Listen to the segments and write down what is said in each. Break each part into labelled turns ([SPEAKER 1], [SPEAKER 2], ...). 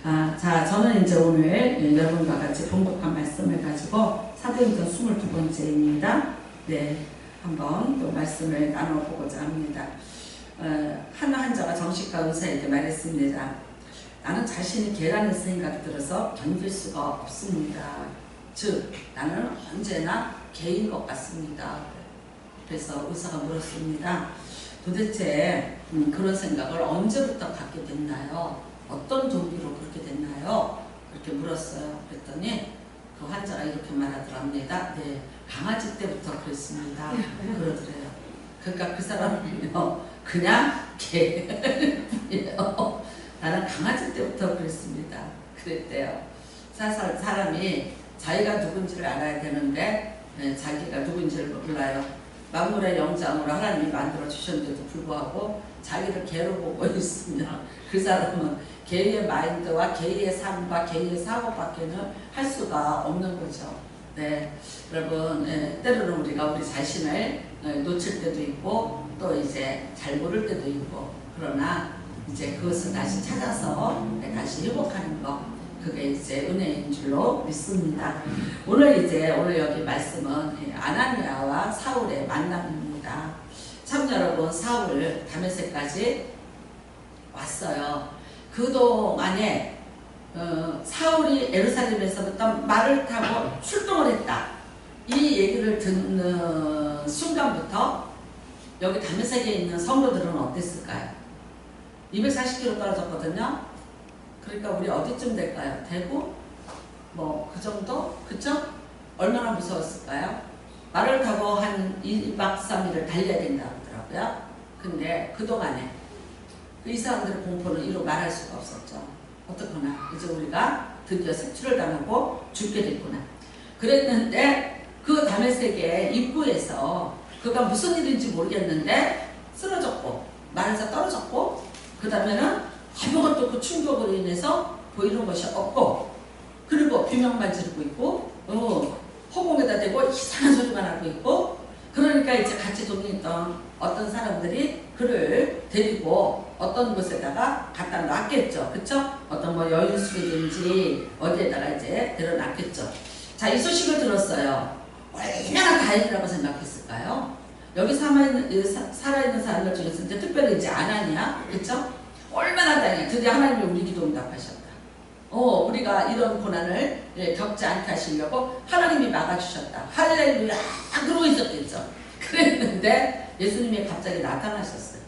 [SPEAKER 1] 자, 저는 이제 오늘 여러분과 같이 봉독한 말씀을 가지고 사도행전 22번째입니다. 네, 한번 또 말씀을 나눠보고자 합니다. 한 환자가 정신과 의사에게 말했습니다. 나는 자신이 개라는 생각이 들어서 견딜 수가 없습니다. 즉, 나는 언제나 개인 것 같습니다. 그래서 의사가 물었습니다. 도대체 그런 생각을 언제부터 갖게 됐나요? 어떤 동기로 그렇게 됐나요? 그렇게 물었어요. 그랬더니 그 환자가 이렇게 말하더랍니다. 네, 강아지 때부터 그랬습니다. 그러더래요. 그러니까 그 사람은요, 그냥 개예요. 나는 강아지 때부터 그랬습니다. 그랬대요. 사람이 자기가 누군지를 알아야 되는데 자기가 누군지를 몰라요. 만물의 영장으로 하나님이 만들어 주셨는데도 불구하고 자기를 개로 보고 있으면 그 사람은 개의 마인드와 개의 삶과 개의 사고밖에는 할 수가 없는 거죠. 네, 여러분, 때로는 우리가 우리 자신을 놓칠 때도 있고 또 이제 잘 모를 때도 있고, 그러나 이제 그것을 다시 찾아서 다시 회복하는 것, 그게 이제 은혜인 줄로 믿습니다. 오늘 여기 말씀은 아나니아와 사울의 만남입니다. 참 여러분, 사울 다메섹까지 왔어요. 그동안에 사울이 예루살렘에서부터 말을 타고 출동을 했다, 이 얘기를 듣는 순간부터 여기 다메섹에 있는 성도들은 어땠을까요? 240km 떨어졌거든요. 그러니까 우리 어디쯤 될까요? 대구? 뭐 그 정도? 그쵸? 얼마나 무서웠을까요? 말을 타고 한 2박 3일을 달려야 된다고 하더라고요. 근데 그동안에 이 사람들의 공포는 이루 말할 수가 없었죠. 어떡하나, 이제 우리가 드디어 색출을 당하고 죽게 됐구나. 그랬는데 그 다메섹의 입구에서 그가 무슨 일인지 모르겠는데 쓰러졌고 말에서 떨어졌고, 그 다음에는 아무것도 그 충격으로 인해서 보이는 것이 없고, 그리고 비명만 지르고 있고, 허공에다 대고 이상한 소리만 하고 있고, 그러니까 이제 같이 동행했던 어떤 사람들이 그를 데리고 어떤 곳에다가 갖다 놨겠죠. 그쵸? 어떤 뭐 여인숙이든지 어디에다가 이제 데려놨겠죠. 자, 이 소식을 들었어요. 얼마나 다행이라고 생각했을까요? 여기 살아있는 사람들 중에서 이제 특별히 이제 아나니아, 그쵸? 얼마나 다행이야. 드디어 하나님이 우리 기도 응답하셨다. 우리가 이런 고난을 겪지 않게 하시려고 하나님이 막아주셨다. 할렐루야! 그러고 있었겠죠. 그랬는데 예수님이 갑자기 나타나셨어요.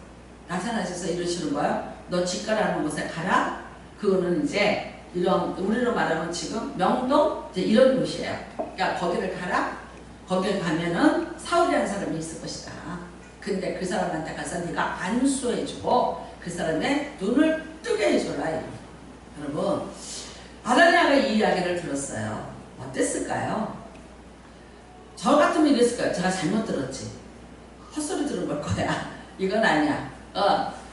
[SPEAKER 1] 나타나셔서 이러시는 거예요. 너 직가라는 곳에 가라. 그거는 이제 이런, 우리로 말하면 지금 명동 이제 이런 곳이에요. 그러니까 거기를 가라. 거기를 가면은 사울이라는 사람이 있을 것이다. 근데 그 사람한테 가서 네가 안수해주고 그 사람의 눈을 뜨게 해줘라. 여러분, 아나니아가 이 이야기를 들었어요. 어땠을까요? 저 같으면 이랬을 거예요. 제가 잘못 들었지. 헛소리 들은 걸 거야. 이건 아니야.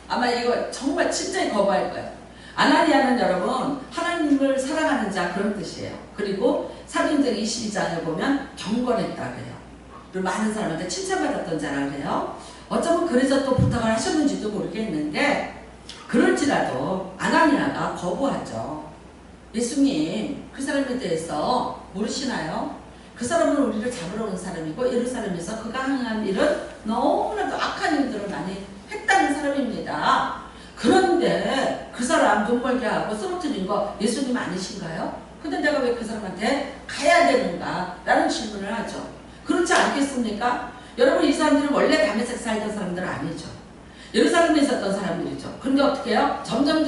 [SPEAKER 1] 아마 이거 정말 진짜 거부할 거예요. 아나니아는 여러분, 하나님을 사랑하는 자, 그런 뜻이에요. 그리고 사도행전 22장에 보면 경건했다 그래요. 그리고 많은 사람한테 칭찬받았던 자라 그래요. 어쩌면 그래서 또 부탁을 하셨는지도 모르겠는데, 그럴지라도 아나니아가 거부하죠. 예수님, 그 사람에 대해서 모르시나요? 그 사람은 우리를 잡으러 온 사람이고 예루살렘에서 그가 행한 일은 너무나도 악한 일들을 많이 했다는 사람입니다. 그런데 그 사람 눈 멀게 하고 쓰러뜨린 거 예수님 아니신가요? 근데 내가 왜 그 사람한테 가야 되는가? 라는 질문을 하죠. 그렇지 않겠습니까? 여러분, 이 사람들은 원래 다메섹 살던 사람들은 아니죠. 예루살렘에 있었던 사람들이죠. 그런데 어떻게 해요? 점점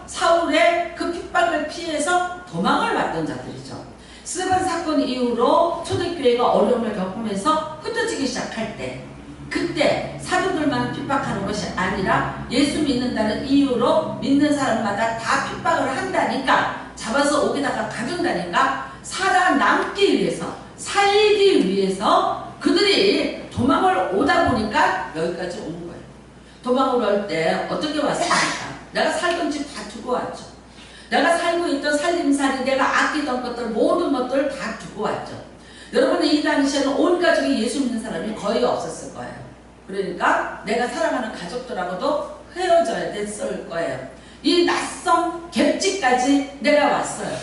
[SPEAKER 1] 사울의 그 핍박을 피해서 도망을 왔던 자들이죠. 스데반 사건 이후로 초대교회가 어려움을 겪으면서 흩어지기 시작할 때, 그때 사도들만 핍박하는 것이 아니라 예수 믿는다는 이유로 믿는 사람마다 다 핍박을 한다니까, 잡아서 옥에다가 가둔다니까, 살아남기 위해서, 살기 위해서 그들이 도망을 오다 보니까 여기까지 온 거예요. 도망을 올 때 어떻게 왔습니까? 내가 살던 집 다 두고 왔죠. 내가 살고 있던 살림살이, 내가 아끼던 것들, 모든 것들을 다 두고 왔죠. 여러분, 이 당시에는 온 가족이 예수 믿는 사람이 거의 없었을 거예요. 그러니까 내가 사랑하는 가족들하고도 헤어져야 됐을 거예요. 이 낯선 객지까지 내가 왔어요.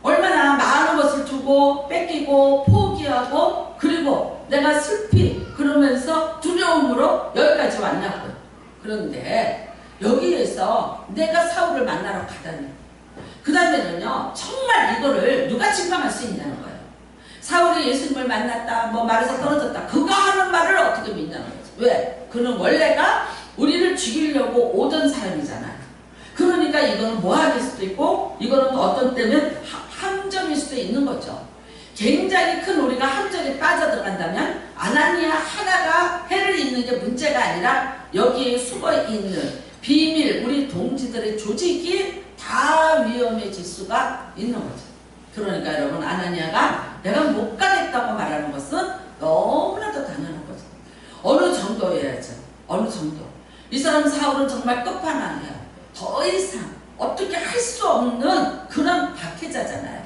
[SPEAKER 1] 얼마나 많은 것을 두고 뺏기고 포기하고 그리고 내가 슬피 그러면서 두려움으로 여기까지 왔냐고요. 그런데 여기에서 내가 사울을 만나러 가다니 그 다음에는요 정말 이거를 누가 증명할 수 있냐는 거예요. 사울이 예수님을 만났다 뭐 말에서 떨어졌다 그거 하는 말을 어떻게 믿냐는 거죠. 왜? 그는 원래가 우리를 죽이려고 오던 사람이잖아요. 그러니까 이거는 모함일 수도 있고 이거는 어떤 때는 함정일 수도 있는 거죠. 굉장히 큰 우리가 함정에 빠져들어간다면 아나니아 하나가 해를 입는 게 문제가 아니라 여기에 숨어있는 비밀 우리 동지들의 조직이 다 위험해질 수가 있는 거죠. 그러니까 여러분 아나니아가 내가 못 가겠다고 말하는 것은 너무나도 당연한 거죠. 어느 정도여야죠. 어느 정도. 이 사람 사울은 정말 끝판왕이에요. 더 이상 어떻게 할 수 없는 그런 박해자잖아요.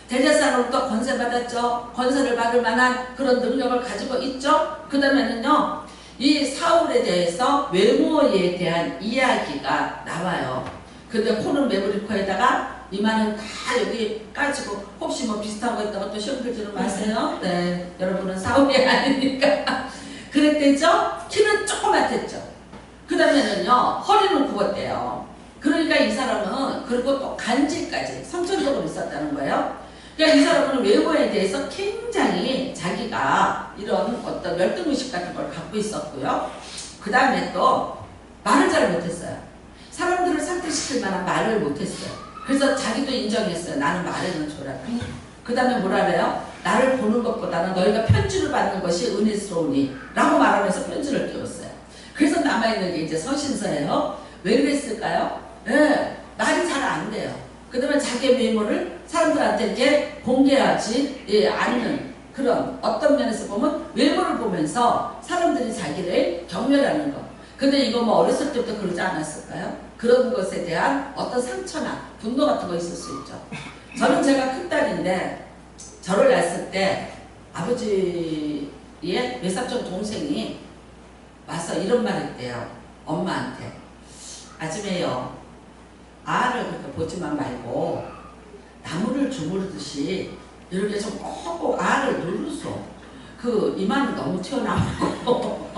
[SPEAKER 1] 대제사로부터 권세 받았죠. 권세를 받을 만한 그런 능력을 가지고 있죠. 그 다음에는요 이 사울에 대해서 외모에 대한 이야기가 나와요. 근데 코는 매부리코에다가 이마는 다 여기 까지고 혹시 뭐 비슷한 거 있다고 또 시험 들지는 마세요. 네, 여러분은 사울이 아니니까. 그랬대죠. 키는 조그맣댔죠. 그 다음에는요 허리는 굽었대요. 그러니까 이 사람은 그리고 또 간질까지 성천적으로 있었다는 거예요. 그러니까 이 사람은 외모에 대해서 굉장히 자기가 이런 어떤 열등의식 같은 걸 갖고 있었고요. 그 다음에 또 말을 잘 못했어요. 사람들을 상태시킬 만한 말을 못했어요. 그래서 자기도 인정했어요. 나는 말에는 좋아라. 그 다음에 뭐라 그래요? 나를 보는 것보다는 너희가 편지를 받는 것이 은혜스러우니 라고 말하면서 편지를 띄웠어요. 그래서 남아있는 게 이제 서신서예요. 왜 그랬을까요? 네, 말이 잘 안 돼요. 그 다음에 자기의 외모를 사람들한테 이렇게 공개하지 않는 그런 어떤 면에서 보면 외모를 보면서 사람들이 자기를 경멸하는 것. 근데 이거 뭐 어렸을 때부터 그러지 않았을까요? 그런 것에 대한 어떤 상처나 분노 같은 거 있을 수 있죠. 저는 제가 큰딸인데 저를 낳았을 때 아버지의 외삼촌 동생이 와서 이런 말 했대요. 엄마한테. 아줌매요. 알을 그렇게 보지만 말고 나무를 주무르듯이 이렇게 좀 꼭꼭 알을 누르소. 그 이마는 너무 튀어나오고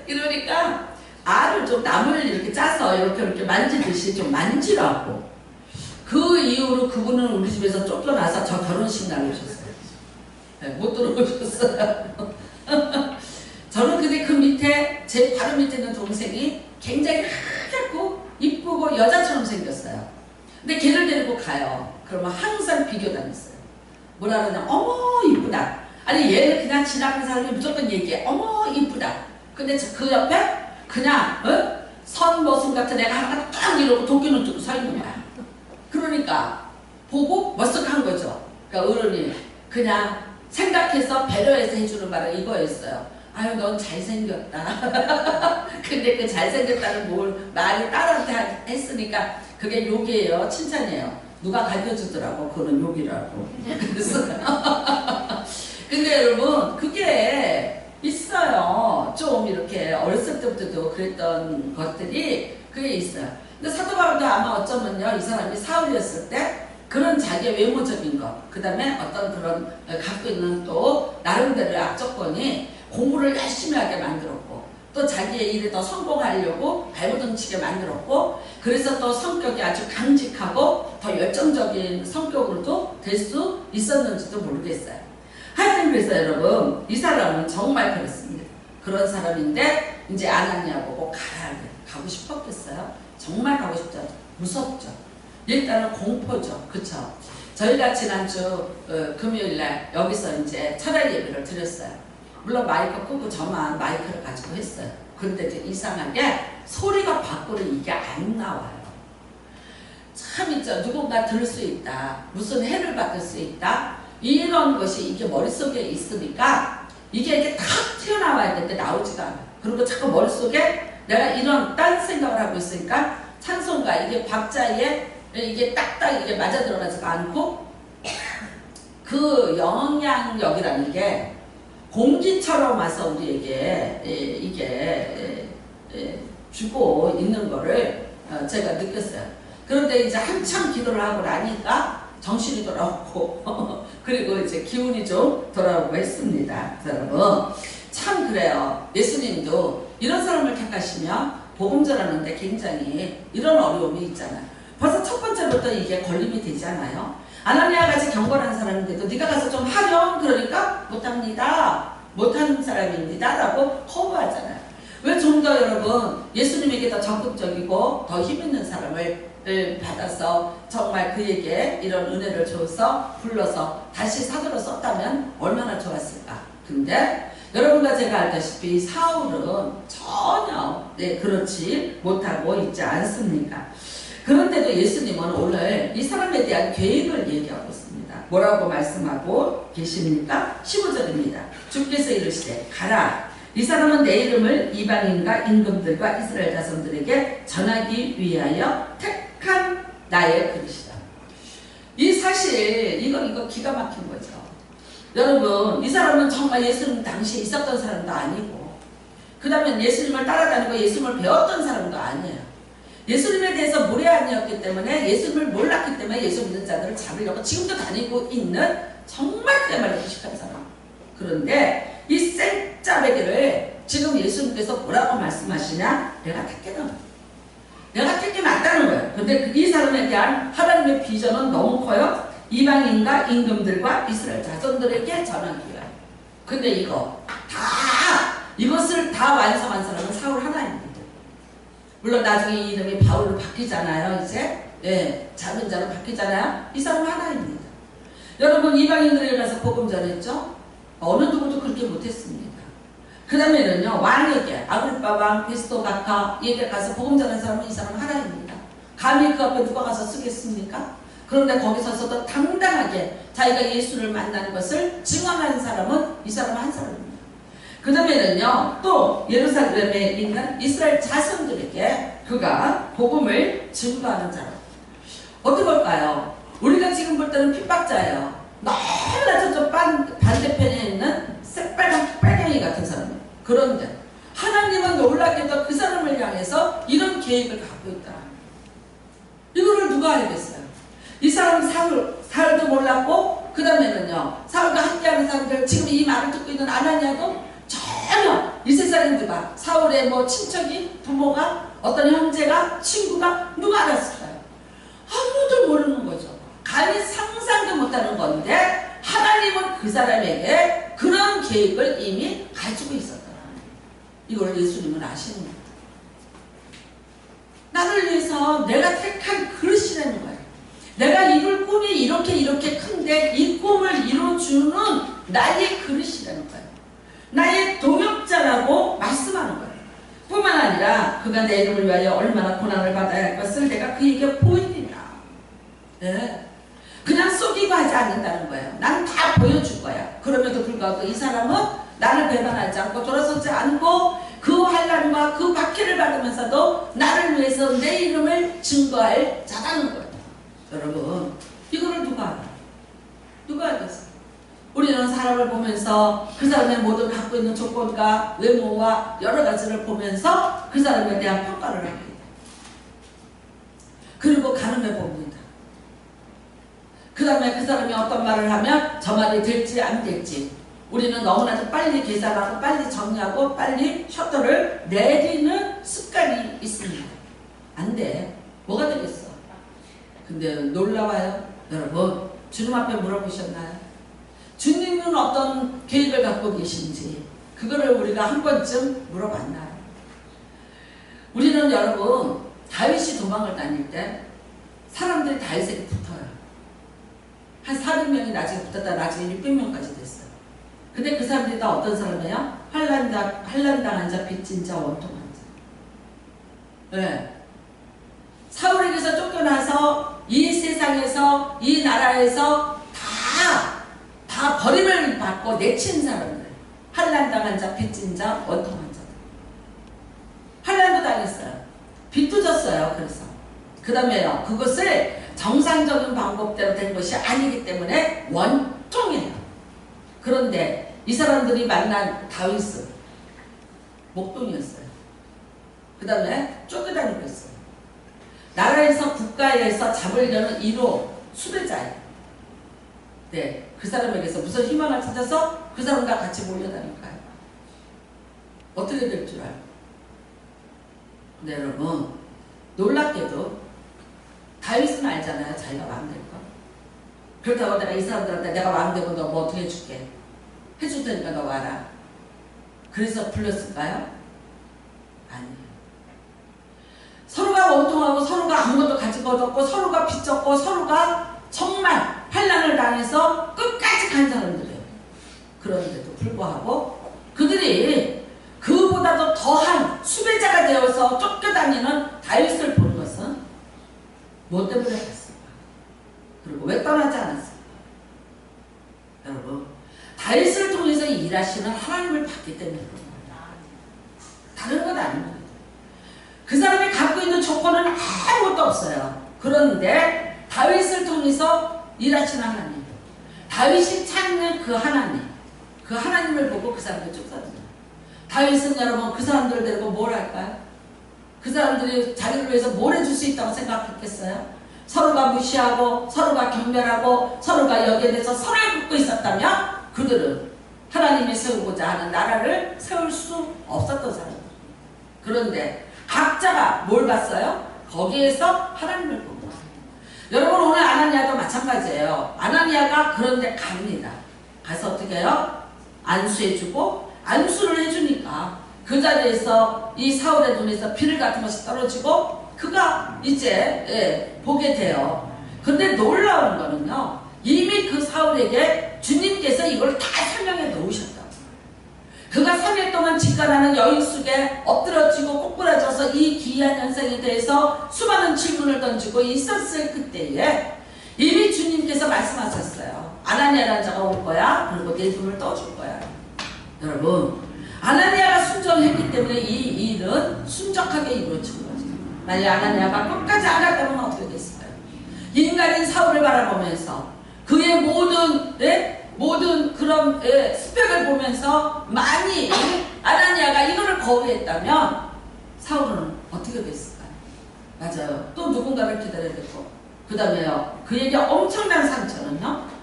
[SPEAKER 1] 이러니까 알을 좀 나무를 이렇게 짜서 이렇게 만지듯이 좀 만지라고. 그 이후로 그분은 우리 집에서 쫓겨나서 저 결혼식 날 오셨어요. 네, 못 들어오셨어요. 저는 근데 그 밑에 제 바로 밑에 있는 동생이 굉장히 하얗고 이쁘고 여자처럼 생겼어요. 근데 걔를 데리고 가요. 그러면 항상 비교당했어요. 뭐라 그러냐, 어머 이쁘다. 아니 얘는 그냥 지나가는 사람이 무조건 얘기해. 어머 이쁘다. 근데 그 옆에 그냥 선머슴 같은 애가 하나 딱 이러고 도끼는 들고 서 있는 거야. 그러니까 보고 머쓱한 거죠. 그러니까 어른이 그냥 생각해서 배려해서 해주는 말은 이거였어요. 아유 넌 잘생겼다. 근데 그 잘생겼다는 말이 딸한테 했으니까 그게 욕이에요. 칭찬이에요. 누가 가르쳐주더라고. 그거는 욕이라고. 그래서 근데 여러분 그게 있어요. 좀 이렇게 어렸을 때부터도 그랬던 것들이 그게 있어요. 근데 사도 바울도 아마 어쩌면요 이 사람이 사울이었을 때 그런 자기의 외모적인 것, 그 다음에 어떤 그런 갖고 있는 또 나름대로의 악조건이 공부를 열심히 하게 만들었고 또 자기의 일에 더 성공하려고 발버둥치게 만들었고 그래서 또 성격이 아주 강직하고 더 열정적인 성격으로도 될 수 있었는지도 모르겠어요. 하여튼 그래서 여러분 이 사람은 정말 그렇습니다. 그런 사람인데 이제 아나니아 보고 가라 그래. 가고 싶었겠어요? 정말 가고 싶죠. 무섭죠. 일단은 공포죠. 그쵸? 저희가 지난주 금요일날 여기서 이제 철학 예배를 드렸어요. 물론 마이크 끄고 저만 마이크를 가지고 했어요. 그런데 이상하게 소리가 밖으로 이게 안 나와요. 참 있죠. 누군가 들을 수 있다. 무슨 해를 받을 수 있다. 이런 것이 이게 머릿속에 있으니까 이게 이렇게 탁 튀어나와야 되는데 나오지도 않아요. 그리고 자꾸 머릿속에 내가 이런 딴 생각을 하고 있으니까 찬송가 이게 박자에 이게 딱딱 이게 맞아 들어가지가 않고 그 영향력이라는 게 공기처럼 와서 우리에게 이게 주고 있는 거를 제가 느꼈어요. 그런데 이제 한참 기도를 하고 나니까 정신이 돌아오고 그리고 이제 기운이 좀 돌아오고 했습니다. 여러분 참 그래요. 예수님도 이런 사람을 택하시면 복음 전하는데 굉장히 이런 어려움이 있잖아요. 벌써 첫 번째부터 이게 걸림이 되잖아요. 아나니아 같이 경건한 사람인데도 네가 가서 좀 하렴 그러니까 못합니다. 못하는 사람입니다 라고 거부하잖아요. 왜 좀 더 여러분 예수님에게 더 적극적이고 더 힘있는 사람을 받아서 정말 그에게 이런 은혜를 줘서 불러서 다시 사도로 썼다면 얼마나 좋았을까. 근데 여러분과 제가 알다시피 사울은 전혀 그렇지 못하고 있지 않습니까? 그런데도 예수님은 오늘 이 사람에 대한 계획을 얘기하고 있습니다. 뭐라고 말씀하고 계십니까? 15절입니다. 주께서 이르시되 가라. 이 사람은 내 이름을 이방인과 임금들과 이스라엘 자손들에게 전하기 위하여 택한 나의 그릇이다. 이 사실 이거 기가 막힌 거죠. 여러분 이 사람은 정말 예수님 당시에 있었던 사람도 아니고 그 다음에 예수님을 따라다니고 예수님을 배웠던 사람도 아니에요. 예수님에 대해서 무례한이었기 때문에 예수님을 몰랐기 때문에 예수 믿는 자들을 잡으려고 지금도 다니고 있는 정말 그야말로 무식한 사람. 그런데 이 쌩짜배기를 지금 예수님께서 뭐라고 말씀하시냐? 내가 택했다. 내가 택게 맞다는 거예요. 근데 이 사람에 대한 하나님의 비전은 너무 커요. 이방인과 임금들과 이스라엘 자손들에게 전하기 위하여. 근데 이것을 다 완성한 사람은 사울 하나입니다. 물론 나중에 이름이 바울로 바뀌잖아요. 이제 작은 자로 바뀌잖아요. 이 사람 하나입니다. 여러분 이방인들에 가서 복음 전했죠? 어느 누구도 그렇게 못했습니다. 그 다음에는요 왕에게 아그리빠 왕 베스토 각하에게 가서 복음 전한 사람은 이 사람 하나입니다. 감히 그 앞에 누가 가서 쓰겠습니까? 그런데 거기 서서도 당당하게 자기가 예수를 만나는 것을 증언하는 사람은 이 사람 한 사람입니다. 그 다음에는요 또 예루살렘에 있는 이스라엘 자손들에게 그가 복음을 증거하는 자로. 어떻게 볼까요? 우리가 지금 볼 때는 핍박자예요. 너무나 저쪽 반대편에 있는 새빨간 빨갱이 같은 사람이에요. 그런데 하나님은 놀랍게도 그 사람을 향해서 이런 계획을 갖고 있다. 이거를 누가 알겠어요? 이 사람은 사울도 몰랐고 그 다음에는요 사울과 함께하는 사람들 지금 이 말을 듣고 있는 아나니아도 전혀 이 세상에 누가 사울의 뭐 친척이 부모가 어떤 형제가 친구가 누가 알았을까요? 아무도 모르는 거죠. 감히 상상도 못하는 건데 하나님은 그 사람에게 그런 계획을 이미 가지고 있었다. 이걸 예수님은 아시는 거예요. 나를 위해서 내가 택한 그릇이라는 거예요. 내가 이룰 꿈이 이렇게 큰데 이 꿈을 이뤄주는 나의 그릇이라는 거예요. 나의 동역자라고 말씀하는 거예요. 뿐만 아니라 그가 내 이름을 위하여 얼마나 고난을 받아야 할 것을 내가 그에게 보이리라. 네. 그냥 속이고 하지 않는다는 거예요. 나는 다 보여줄 거야. 그럼에도 불구하고 이 사람은 나를 배반하지 않고 돌아서지 않고 그 환난과 그 박해를 받으면서도 나를 위해서 내 이름을 증거할 자라는 거예요. 여러분 이거를 누가 알아요? 누가 알겠어요? 우리는 사람을 보면서 그 사람의 모든 갖고 있는 조건과 외모와 여러 가지를 보면서 그 사람에 대한 평가를 합니다. 그리고 가늠해 봅니다. 그 다음에 그 사람이 어떤 말을 하면 저 말이 될지 안 될지 우리는 너무나도 빨리 계산하고 빨리 정리하고 빨리 셔터를 내리는 습관이 있습니다. 안 돼. 뭐가 되겠어? 근데 놀라워요. 여러분 주님 앞에 물어보셨나요? 주님은 어떤 계획을 갖고 계신지 그거를 우리가 한 번쯤 물어봤나요? 우리는 여러분 다윗이 도망을 다닐 때 사람들이 다윗에게 붙어요. 한 400명이 나중에 붙었다 나중에 600명까지 됐어요. 근데 그 사람들이 다 어떤 사람이에요? 환난당한 자, 빚진 자, 원통한 자. 네. 사울에게서 쫓겨나서 이 세상에서 이 나라에서 다 버림을 받고 내친 사람들. 환난당한 자, 빚진 자, 원통한 자. 환난도 당했어요. 빚도 졌어요. 그래서 그 다음에요. 그것을 정상적인 방법대로 된 것이 아니기 때문에 원통해요. 그런데 이 사람들이 만난 다윗은 목동이었어요. 그 다음에 쫓겨다니고 있어요. 나라에서 국가에서 잡으려는 1호 수배자예요. 네, 그 사람에게서 무슨 희망을 찾아서 그 사람과 같이 몰려다닐까요? 어떻게 될 줄 알고? 네, 여러분 놀랍게도 다윗은 알잖아요. 자기가 왕 될 거. 그렇다고 내가 이 사람들한테 내가 왕 되고 너 뭐 어떻게 해줄게. 해줄 테니까 너 와라. 그래서 불렀을까요? 아니에요. 서로가 원통하고 서로가 아무것도 가진 것도 없고 서로가 빚졌고 서로가 정말 환난을 당해서 끝까지 간 사람들이에요. 그런데도 불구하고 그들이 그보다도 더한 수배자가 되어서 쫓겨다니는 다윗을 보는 것은 뭐 때문에 갔을까? 그리고 왜 떠나지 않았을까? 여러분, 다윗을 통해서 일하시는 하나님을 봤기 때문에 그런 거예요. 다른 건 아닙니다. 그 사람이 갖고 있는 조건은 아무것도 없어요. 그런데 다윗을 통해서 일하시는 하나님, 다윗이 찾는 그 하나님, 그 하나님을 보고 그 사람들 쫓아다녀요. 다윗은 여러분 그 사람들을 데리고 뭘 할까요? 그 사람들이 자기를 위해서 뭘 해줄 수 있다고 생각했겠어요? 서로가 무시하고 서로가 경멸하고 서로가 여기에 대해서 선을 긋고 있었다면 그들은 하나님이 세우고자 하는 나라를 세울 수 없었던 사람들. 그런데 각자가 뭘 봤어요? 거기에서 하나님을 보고. 여러분 오늘 아나니아도 마찬가지예요. 아나니아가 그런데 갑니다. 가서 어떻게 해요? 안수해주고 안수를 해주니까 그 자리에서 이 사울의 눈에서 비늘 같은 것이 떨어지고 그가 이제 보게 돼요. 근데 놀라운 거는요. 이미 그 사울에게 주님께서 이걸 다 설명해 놓으셨다고. 그가 3일 동안 직관하는 여인 속에 엎드러지고 꼬꾸라져서 이 기이한 현상에 대해서 수많은 질문을 던지고 있었을 그때에 이미 주님께서 말씀하셨어요. 아나니아라는 자가 올 거야. 그리고 내 눈을 떠줄 거야. 여러분 아나니아가 순종했기 때문에 이 일은 순적하게 이루어진 거죠. 만약 아나니아가 끝까지 안 했다면 어떻게 됐을까요? 인간인 사울을 바라보면서 그의 모든 그런 스펙을 보면서 많이 아나니아가 이거를 거부했다면 사울은 어떻게 됐을까요? 맞아요. 또 누군가를 기다려야 되고 그 다음에요. 그에게 엄청난 상처는요.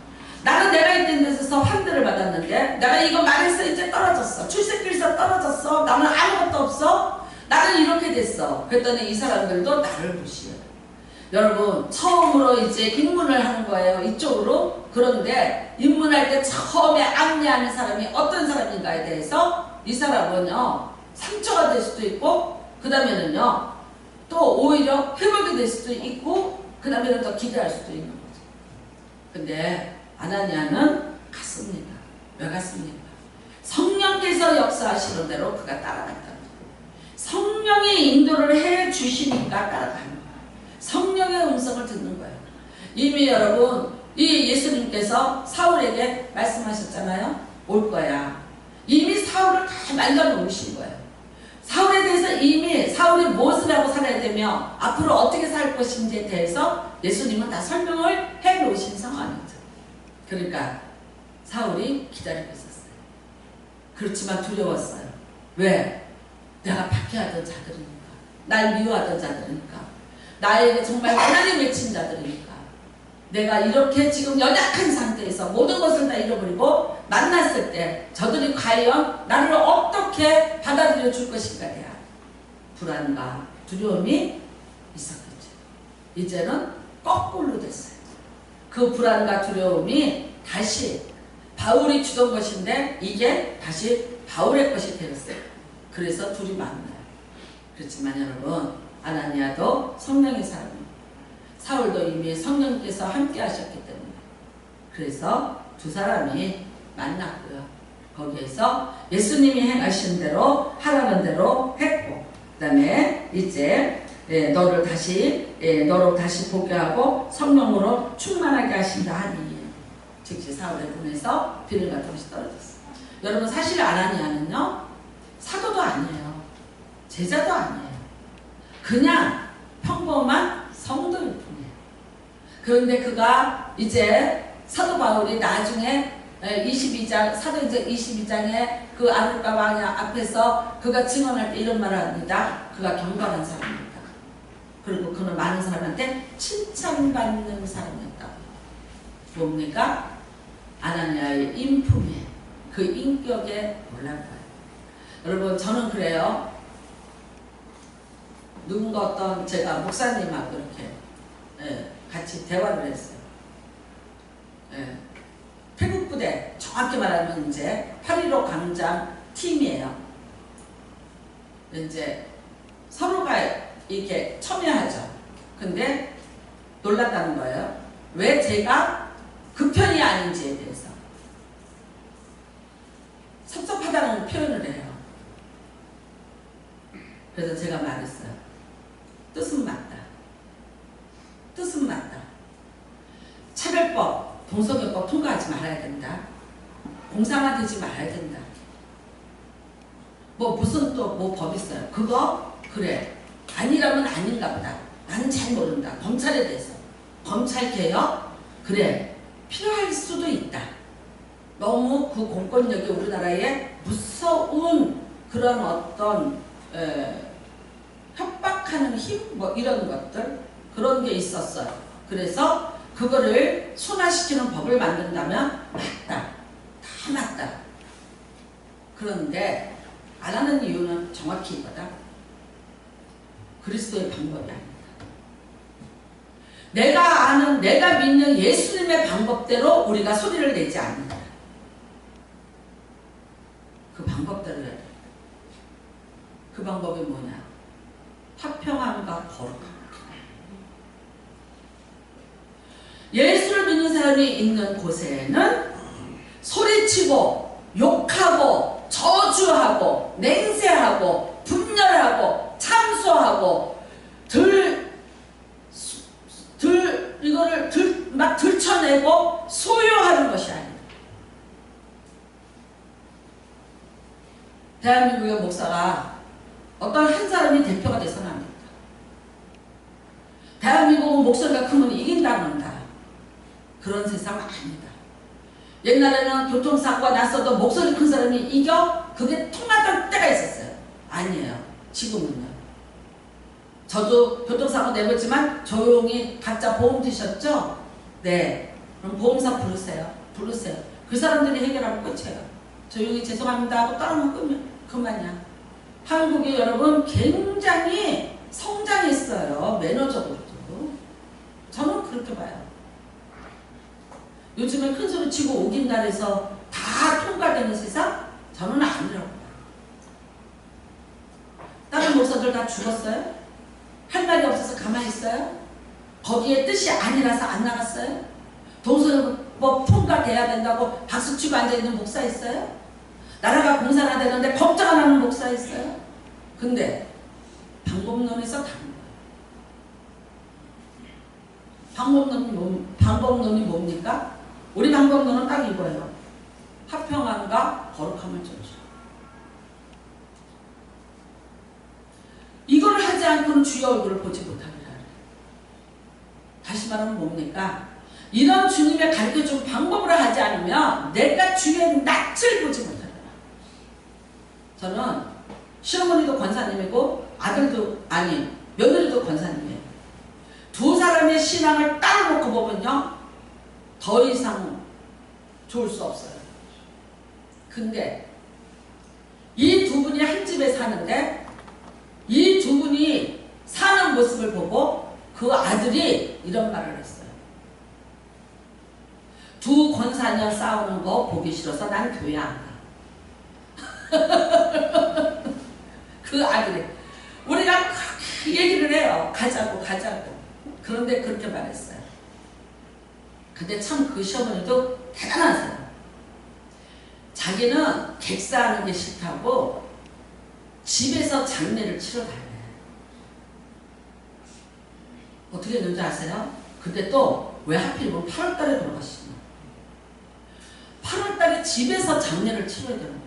[SPEAKER 1] 나는 내가 있던 데서 환대를 받았는데 내가 이거 말해서 이제 떨어졌어. 출세길에서 떨어졌어. 나는 아무것도 없어. 나는 이렇게 됐어. 그랬더니 이 사람들도 나를 무시해요. 여러분 처음으로 이제 입문을 하는 거예요. 이쪽으로. 그런데 입문할 때 처음에 안내하는 사람이 어떤 사람인가에 대해서 이 사람은요 상처가 될 수도 있고 그 다음에는요 또 오히려 회복이 될 수도 있고 그 다음에는 더 기대할 수도 있는 거죠. 근데 아나니아는 갔습니다. 왜 갔습니까? 성령께서 역사하시는 대로 그가 따라갔다는 거예요. 성령이 인도를 해 주시니까 따라가는 거예요. 성령의 음성을 듣는 거예요. 이미 여러분 이 예수님께서 사울에게 말씀하셨잖아요. 올 거야. 이미 사울을 다 말려놓으신 거예요. 사울에 대해서 이미 사울이 무엇을 하고 살아야 되며 앞으로 어떻게 살 것인지에 대해서 예수님은 다 설명을 해 놓으신 상황이죠. 그러니까 사울이 기다리고 있었어요. 그렇지만 두려웠어요. 왜? 내가 박해하던 자들이니까. 날 미워하던 자들이니까. 나에게 정말 하나님 맺힌 자들이니까. 내가 이렇게 지금 연약한 상태에서 모든 것을 다 잃어버리고 만났을 때 저들이 과연 나를 어떻게 받아들여 줄 것인가에 대한 불안과 두려움이 있었겠죠. 이제는 거꾸로 됐어요. 그 불안과 두려움이 다시 바울이 주던 것인데 이게 다시 바울의 것이 되었어요. 그래서 둘이 만나요. 그렇지만 여러분 아나니아도 성령의 사람입니다. 사울도 이미 성령께서 함께 하셨기 때문에 그래서 두 사람이 만났고요. 거기에서 예수님이 행하신 대로 하라는 대로 했고 그 다음에 이제 너로 다시 보게 하고 성령으로 충만하게 하신다 하니 즉시 사울의 눈에서 비늘 같은 것이 떨어졌어요. 여러분 사실 아나니아는요 사도도 아니에요. 제자도 아니에요. 그냥 평범한 성도일 뿐이에요. 그런데 그가 이제 사도 바울이 나중에 22장 사도행전 22장에 그 아글과 왕 앞에서 그가 증언할 때 이런 말을 합니다. 그가 경건한 사람입니다. 그리고 그는 많은 사람한테 칭찬받는 사람이었다. 뭡니까? 아나니아의 인품에, 그 인격에 놀란 거예요. 여러분, 저는 그래요. 누군가 어떤 제가 목사님하고 이렇게 같이 대화를 했어요. 태국 부대, 정확히 말하면 이제 8.15 광장 팀이에요. 이제 서로가 이렇게 첨예하죠. 근데 놀랐다는 거예요. 왜 제가 그 편이 아닌지에 대해서. 섭섭하다는 표현을 해요. 그래서 제가 말했어요. 뜻은 맞다. 뜻은 맞다. 차별법, 동성애법 통과하지 말아야 된다. 공상화되지 말아야 된다. 뭐 무슨 또 뭐 법 있어요. 그거 그래. 아니라면 아닌가 보다. 나는 잘 모른다. 검찰에 대해서. 검찰 개혁? 그래. 필요할 수도 있다. 너무 그 공권력이 우리나라에 무서운 그런 어떤 협박하는 힘? 뭐 이런 것들? 그런 게 있었어요. 그래서 그거를 순화시키는 법을 만든다면 맞다. 다 맞다. 그런데 안 하는 이유는 정확히 이거다. 그리스도의 방법이 아니다. 내가 아는, 내가 믿는 예수님의 방법대로 우리가 소리를 내지 않는다. 그 방법대로 해야 돼. 그 방법이 뭐냐? 화평함과 거룩함. 예수를 믿는 사람이 있는 곳에는 소리치고 욕하고 저주하고 맹세하고 분열하고 참소하고 이거를 막 들춰내고 소유하는 것이 아니다. 대한민국의 목사가 어떤 한 사람이 대표가 돼서는 안 된다. 대한민국은 목소리가 크면 이긴다는다. 그런 세상 아니다. 옛날에는 교통사고가 났어도 목소리 큰 사람이 이겨? 그게 통하던 때가 있었어요. 아니에요. 지금은요. 저도 교통사고 내봤지만 조용히 각자 보험 드셨죠? 네. 그럼 보험사 부르세요. 부르세요. 그 사람들이 해결하면 끝이에요. 조용히 죄송합니다 하고 따르면 그만이야. 한국이 여러분 굉장히 성장했어요. 매너적으로도. 저는 그렇게 봐요. 요즘에 큰 소리 치고 오긴날에서 다 통과되는 세상? 저는 아니라고 봐요. 다른 목사들 다 죽었어요? 할 말이 없어서 가만히 있어요? 거기에 뜻이 아니라서 안 나갔어요? 동성애법 통과돼야 된다고 박수치고 앉아있는 목사 있어요? 나라가 공산화 되는데 걱정 안 하는 목사 있어요? 근데 방법론에서 다른 거예요. 방법론이 뭡니까? 우리 방법론은 딱 이거예요. 화평함과 거룩함을 쫓아. 이걸 하지 않고는 주의 얼굴을 보지 못하리라. 다시 말하면 뭡니까? 이런 주님의 가르쳐준 방법으로 하지 않으면 내가 주의 낯을 보지 못하리라. 저는 시어머니도 권사님이고 아들도 아니 며느리도 권사님이에요. 두 사람의 신앙을 따로 놓고 보면요. 더 이상 좋을 수 없어요. 근데 이 두 분이 한 집에 사는데 이 두 분이 사는 모습을 보고 그 아들이 이런 말을 했어요. 두 권사녀 싸우는 거 보기 싫어서 난 교회 안 가. 그 아들이 우리가 얘기를 해요. 가자고. 그런데 그렇게 말했어요. 근데 참 그 시어머니도 대단하세요. 자기는 객사하는 게 싫다고 집에서 장례를 치러 달래. 어떻게 했는지 아세요? 근데 또 왜 하필이면 8월달에 돌아가시나? 8월달에 집에서 장례를 치러야 되는 거예요.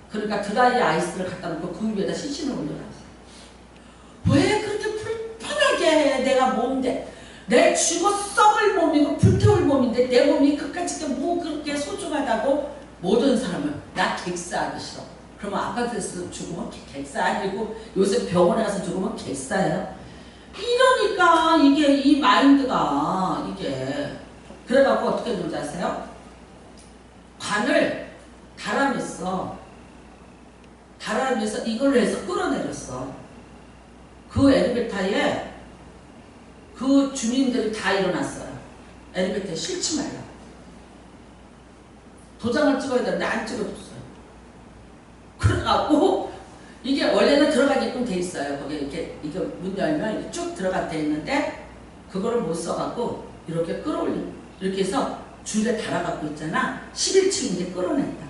[SPEAKER 1] 그러니까 드라이 아이스를 갖다 놓고 그 위에다 시신을 올려놨어요. 왜 그렇게 불편하게 해? 내가 뭔데? 내 죽어 썩을 몸이고 불태울 몸인데 내 몸이 끝까지 뭐 그렇게 소중하다고 모든 사람을 나 객사하기 싫어. 그러면 아파트에서 죽으면 객사 아니고 요새 병원에 가서 죽으면 객사예요. 이러니까 이게 이 마인드가 이게 그래갖고 어떻게 되는지 아세요? 관을 달아냈어. 달아내서 이걸로 해서 끌어내렸어. 그 엘리베이터에 그 주민들이 다 일어났어요. 엘리베이터에 싫지 말라. 도장을 찍어야 되는데 안 찍어줬어요. 그래갖고 이게 원래는 들어가게끔 돼 있어요. 거기에 이게 문 열면 이렇게 쭉 들어가 돼 있는데 그거를 못 써갖고 이렇게 끌어올리 이렇게 해서 줄에 달아갖고 있잖아. 11층인데 끌어냈다.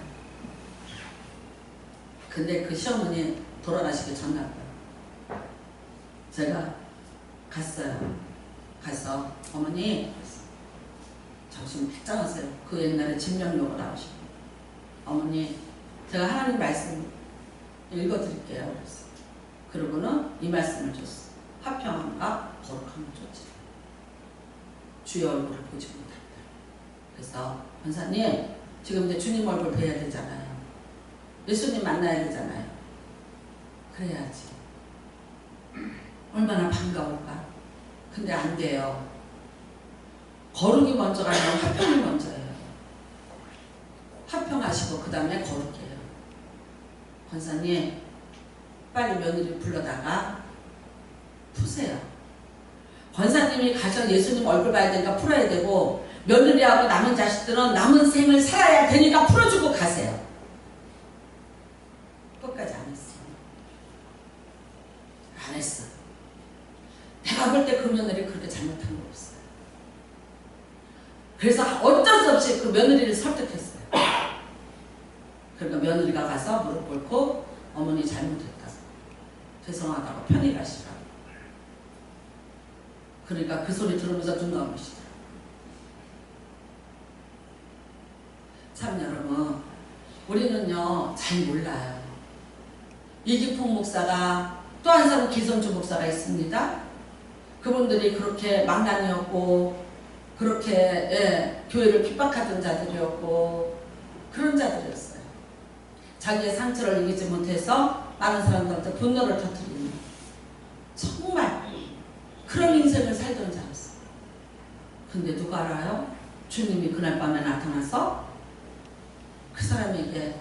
[SPEAKER 1] 근데 그 시어머니 돌아가시기 전날 제가 갔어요. 가서 어머니 정신 바짝 하세요. 그 옛날에 진명록을 나오시고 어머니 제가 하나님 말씀 읽어드릴게요. 그랬어. 그러고는 이 말씀을 줬어. 화평함과 거룩함을 줬지. 주의 얼굴을 보지 못한다. 그래서 권사님 지금 이제 주님 얼굴 뵈야 되잖아요. 예수님 만나야 되잖아요. 그래야지. 얼마나 반가울까. 근데 안 돼요. 거룩이 먼저가 아니라 화평이 먼저예요. 화평하시고 그 다음에 거룩해요. 권사님 빨리 며느리 불러다가 푸세요. 권사님이 가셔 예수님 얼굴 봐야 되니까 풀어야 되고 며느리하고 남은 자식들은 남은 생을 살아야 되니까 풀어주고 가세요. 끝까지 안 했어. 안 했어. 내가 볼 때 그 며느리 그렇게 잘못한 거 없어요. 그래서 어쩔 수 없이 그 며느리를 설득했어요. 그러니까 며느리가 가서 무릎 꿇고 어머니 잘못했다. 죄송하다고 편히 가시라고. 그러니까 그 소리 들으면서 눈 감으시더라고요. 참 여러분 우리는요 잘 몰라요. 이기풍 목사가 또 한 사람 기성주 목사가 있습니다. 그분들이 그렇게 망난이었고 그렇게 교회를 핍박하던 자들이었고 그런 자들이었어요. 자기의 상처를 이기지 못해서 많은 사람들한테 분노를 터뜨리는 정말 그런 인생을 살던 자였어요. 근데 누가 알아요? 주님이 그날 밤에 나타나서 그 사람에게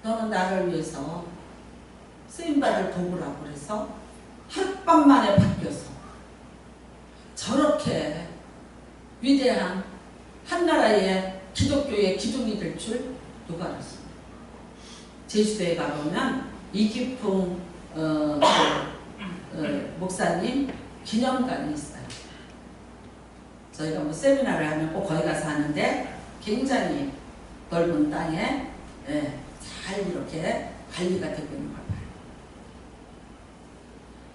[SPEAKER 1] 너는 나를 위해서 쓰임받을 도구라고 그래서 하룻밤 만에 바뀌어서 저렇게 위대한 한나라의 기독교의 기둥이 될 줄 누가 알았어요? 제주도에 가보면 이기풍 목사님 기념관이 있어요. 저희가 뭐 세미나를 하면 꼭 거기 가서 하는데 굉장히 넓은 땅에 잘 이렇게 관리가 되고 있는 걸 봐요.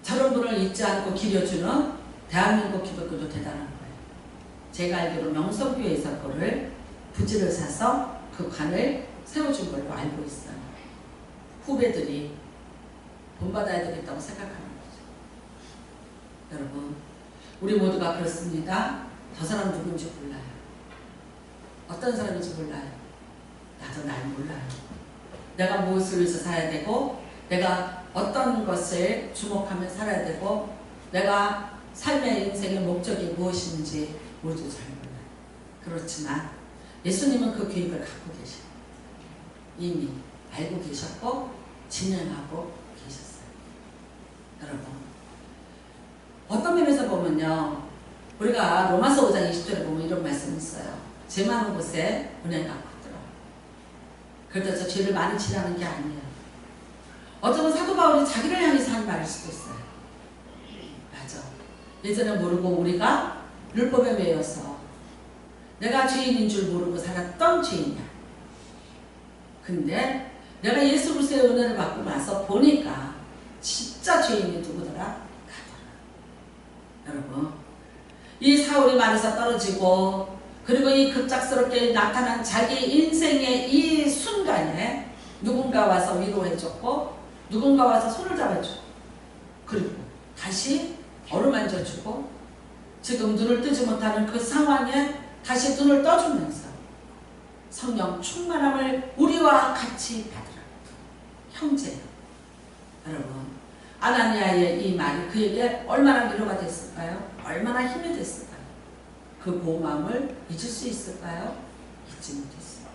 [SPEAKER 1] 저런 분을 잊지 않고 기려주는 대한민국 기독교도 대단한 거예요. 제가 알기로 명성교회 있을 거를 부지를 사서 그 관을 세워준 걸로 알고 있어요. 후배들이 본받아야 되겠다고 생각하는 거죠. 여러분 우리 모두가 그렇습니다. 저 사람 누군지 몰라요. 어떤 사람인지 몰라요. 나도 날 몰라요. 내가 무엇을 위해서 살아야 되고 내가 어떤 것을 주목하며 살아야 되고 내가 삶의 인생의 목적이 무엇인지 모두 잘 몰라요. 그렇지만 예수님은 그 계획을 갖고 계셔요. 이미 알고 계셨고 진행하고 계셨어요. 여러분 어떤 면에서 보면요 우리가 로마서 5장 20절에 보면 이런 말씀이 있어요. 죄 많은 곳에 은혜가 크더라. 그래서 죄를 많이 지라는 게 아니에요. 어쩌면 사도 바울이 자기를 향해서 한 말일 수도 있어요. 맞아. 예전에 모르고 우리가 율법에 매여서 내가 죄인인 줄 모르고 살았던 죄인이야. 근데 내가 예수 그리스도의 은혜를 받고 나서 보니까 진짜 죄인이 누구더라? 나더라. 여러분 이 사울이 말에서 떨어지고 그리고 이 급작스럽게 나타난 자기 인생의 이 순간에 누군가 와서 위로해줬고 누군가 와서 손을 잡아주고 그리고 다시 어루만져주고 지금 눈을 뜨지 못하는 그 상황에 다시 눈을 떠주면서 성령 충만함을 우리와 같이 받으라. 형제예요. 여러분 아나니아의 이 말이 그에게 얼마나 위로가 됐을까요? 얼마나 힘이 됐을까요? 그 고마움을 잊을 수 있을까요? 잊지 못했어요.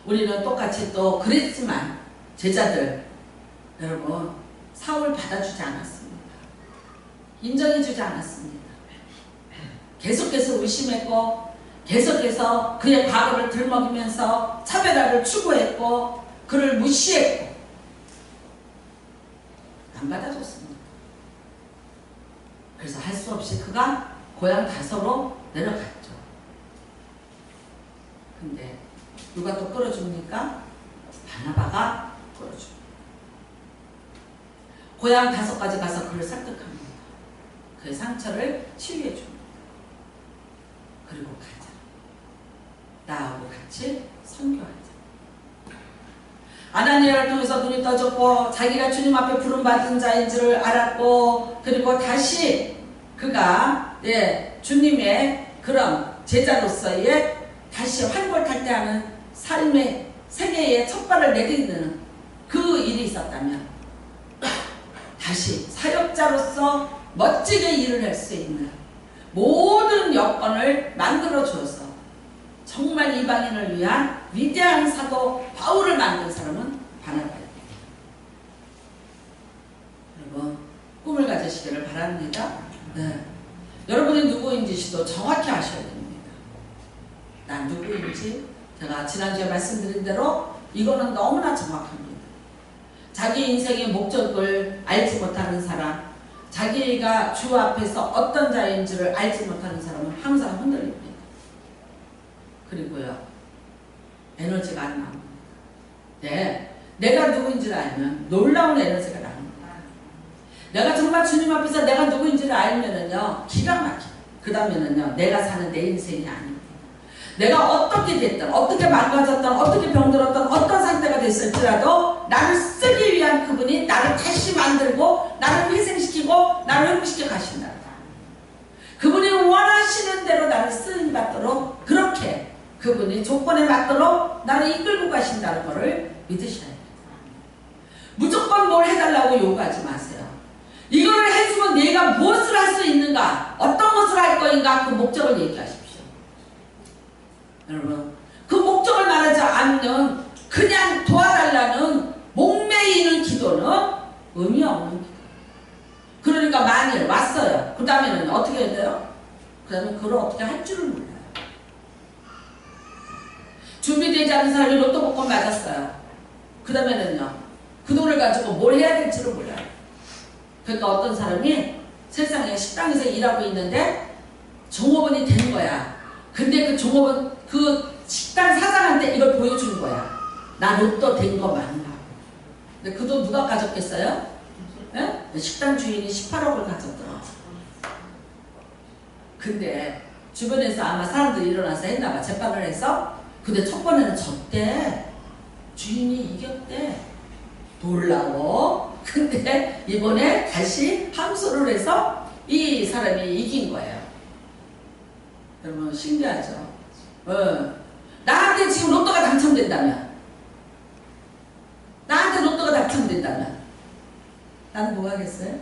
[SPEAKER 1] 우리는 똑같이 또 그랬지만 제자들 여러분 사울 받아주지 않았습니다. 인정해주지 않았습니다. 계속해서 의심했고 계속해서 그의 과거를 들먹이면서 차별화를 추구했고 그를 무시했고 안 받아줬습니다. 그래서 할 수 없이 그가 고향 다소로 내려갔죠. 근데 누가 또 끌어줍니까? 바나바가 끌어줍니다. 고향 다소까지 가서 그를 설득합니다. 그의 상처를 치유해줍니다. 그리고 가자. 나하고 같이 선교하자. 아나니아를 통해서 눈이 떠졌고 자기가 주님 앞에 부름받은 자인 줄을 알았고 그리고 다시 그가 주님의 그런 제자로서의 다시 환골탈태하는 삶의 세계에 첫 발을 내딛는 그 일이 있었다면 다시 사역자로서 멋지게 일을 할 수 있는 모든 여건을 만들어 주어서 정말 이방인을 위한 위대한 사도 바울을 만든 사람은 바나바입니다. 여러분 꿈을 가지시기를 바랍니다. 네. 여러분이 누구인지도 정확히 아셔야 됩니다. 난 누구인지 제가 지난주에 말씀드린 대로 이거는 너무나 정확합니다. 자기 인생의 목적을 알지 못하는 사람, 자기가 주 앞에서 어떤 자인지를 알지 못하는 사람은 항상 흔들립니다. 그리고요 에너지가 안 나옵니다. 네, 내가 누구인지를 알면 놀라운 에너지가 나옵니다. 내가 정말 주님 앞에서 내가 누구인지를 알면은요 기가 막혀요. 그 다음에는요 내가 사는 내 인생이 아닙니다. 내가 어떻게 됐든 어떻게 망가졌든 어떻게 병들었든 어떤 상태가 됐을지라도 나를 쓰기 위한 그분이 나를 다시 만들고 나를 희생시키고 나를 회복시켜 가신다. 그분이 원하시는 대로 나를 쓰임 받도록 그렇게 그분이 조건에 맞도록 나를 이끌고 가신다는 것을 믿으셔야 돼요. 무조건 뭘 해달라고 요구하지 마세요. 이거를 해주면 내가 무엇을 할 수 있는가, 어떤 것을 할 거인가 그 목적을 얘기하십시오. 여러분 그 목적을 말하지 않는 그냥 도와달라는 목매이는 기도는 의미 없는 기도. 그러니까 만일 왔어요. 그 다음에는 어떻게 해야 돼요? 그 다음에 그걸 어떻게 할 줄을 몰라요. 준비되지 않은 사람이 로또 복권 맞았어요. 그 다음에는요 그 돈을 가지고 뭘 해야 될지를 몰라요. 그러니까 어떤 사람이 세상에 식당에서 일하고 있는데 종업원이 된 거야. 근데 그 종업원 그 식당 사장한테 이걸 보여주는 거야. 나 로또 된 거 맞나? 근데 그 돈 누가 가졌겠어요? 네? 식당 주인이 18억을 가졌더라. 근데 주변에서 아마 사람들이 일어나서 했나봐. 재판을 해서. 근데 첫 번에는 졌대. 주인이 이겼대. 놀라워. 근데 이번에 다시 함수를 해서 이 사람이 이긴 거예요. 여러분 신기하죠? 나한테 지금 로또가 당첨된다면, 나한테 로또가 당첨된다면 나는 뭐 하겠어요?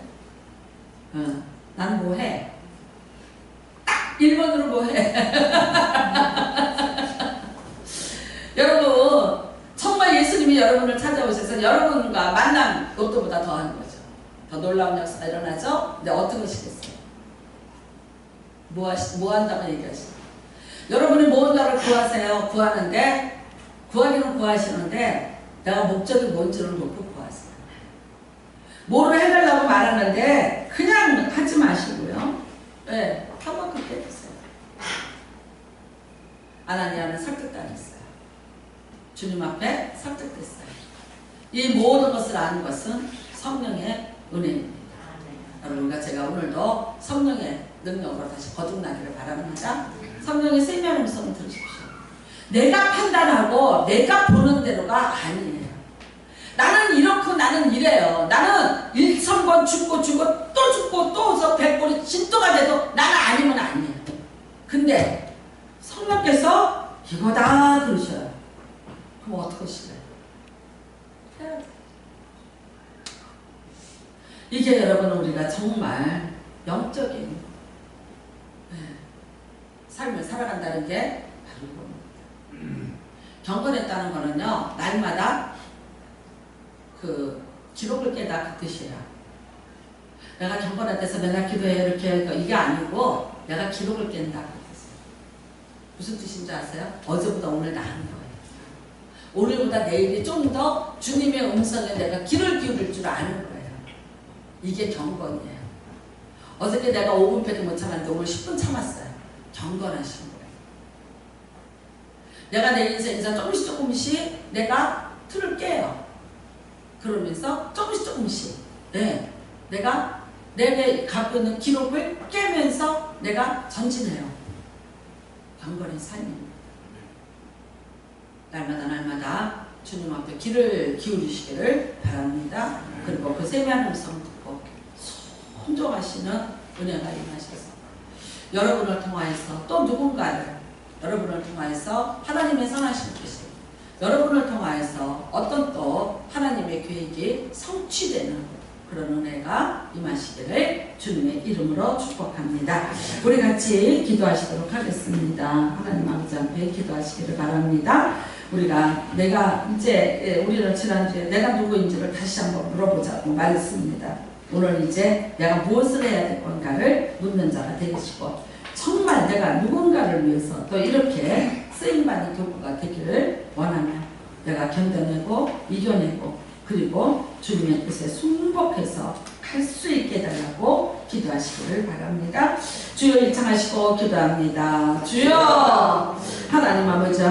[SPEAKER 1] 나는 뭐 해? 딱 1번으로 뭐 해? 여러분 정말 예수님이 여러분을 찾아오셔서 여러분과 만난 로또보다 더한 거죠. 더 놀라운 역사가 일어나죠? 근데 어떻게 하시겠어요? 뭐 한다고 얘기하시죠? 여러분이 무언가를 구하세요. 구하는데 구하기는 구하시는데 내가 목적이 뭔지를 놓고 구하세요. 뭐를 해달라고 말하는데 그냥 하지 마시고요. 네, 한번 그렇게 해주세요. 아나니아는 설득당했어요. 주님 앞에 설득됐어요. 이 모든 것을 아는 것은 성령의 은혜입니다. 여러분과 제가 오늘도 성령의 능력으로 다시 거듭나기를 바랍니다. 성령의 세미한 음성을 들으십시오. 내가 판단하고 내가 보는 대로가 아니에요. 나는 이렇고 나는 이래요. 나는 1,000번 죽고 또 죽고 또 백골이 진도가 돼도 나는 아니면 아니에요. 근데 성령께서 이거다 그러셔요. 그럼 어떻게 하실래요? 해야 돼. 이게 여러분 우리가 정말 영적인 삶을 살아간다는 게 바로 이겁니다. 경건했다는 거는요, 날마다 그 기록을 깨다 그 뜻이에요. 내가 경건해서 내가 기도해 이렇게 이게 아니고 내가 기록을 깬다 그 뜻이에요. 무슨 뜻인지 아세요? 어제보다 오늘 나은 거예요. 오늘보다 내일이 좀 더 주님의 음성에 내가 귀를 기울일 줄 아는 거예요. 이게 경건이에요. 어저께 내가 5분밖에 못 참았는데 오늘 10분 참았어요. 경건하신 거예요. 내가 내 인생에서 조금씩 내가 틀을 깨요. 그러면서 조금씩 내가 내게 갖고 있는 기록을 깨면서 내가 전진해요. 경건의 삶입니다. 날마다 주님 앞에 귀를 기울이시기를 바랍니다. 그리고 그 세미한 음성 듣고 순종하시는 은혜가 임하셔서 여러분을 통하여서 또 누군가를 여러분을 통하여서 하나님의 선하신 뜻이 여러분을 통하여서 어떤 또 하나님의 계획이 성취되는 그런 은혜가 임하시기를 주님의 이름으로 축복합니다. 우리 같이 기도하시도록 하겠습니다. 하나님 아버지 앞에 기도하시기를 바랍니다. 내가 이제 우리는 지난주에 내가 누구인지를 다시 한번 물어보자고 말했습니다. 오늘 이제 내가 무엇을 해야 될 건가를 묻는 자가 되시고 정말 내가 누군가를 위해서 또 이렇게 쓰임받는 교구가 되기를 원하면 내가 견뎌내고 이겨내고 그리고 주님의 뜻에 순복해서 갈 수 있게 해달라고 기도하시기를 바랍니다. 주여 일창하시고 기도합니다. 주여 하나님 아버지